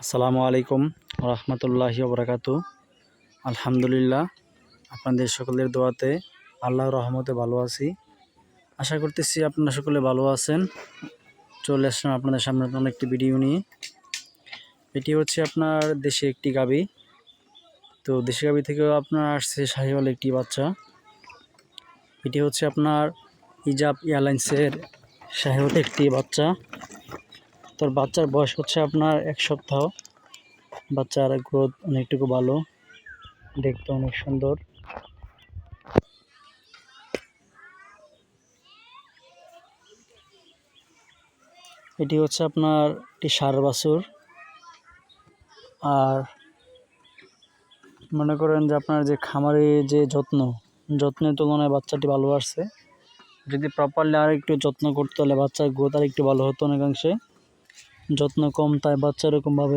আসসালামু আলাইকুম রহমতুল্লাহি ওবরাকাতু। আলহামদুলিল্লাহ, আপনাদের সকলের দোয়াতে আল্লাহর রহমতে ভালো আছি। আশা করতেছি আপনারা সকলে ভালো আছেন। চলে আসলাম আপনাদের সামনে নতুন একটি ভিডিও নিয়ে। এটি হচ্ছে আপনার দেশি একটি গাভী। তো দেশি গাভী থেকেও আপনার আসছে শাহিওয়াল একটি বাচ্চা। এটি হচ্ছে আপনার ইজাব এয়ারলাইন্সের শাহিওয়াল একটি বাচ্চা। তোর বাচ্চার বয়স হচ্ছে আপনার 1 সপ্তাহ। বাচ্চার গ্রোথ অনেকটুকু ভালো, দেখতে অনেক সুন্দর। এটি হচ্ছে আপনার একটি ষাঁড় বাছুর। আর মনে করেন যে আপনার যে খামারে যে যত্নের তুলনায় বাচ্চাটি ভালো আসছে। যদি প্রপারলি আর একটু যত্ন করতে হলে বাচ্চার গ্রোথ আর একটু ভালো হতো অনেকাংশে। যত্ন কম, তাই বাচ্চা এরকমভাবে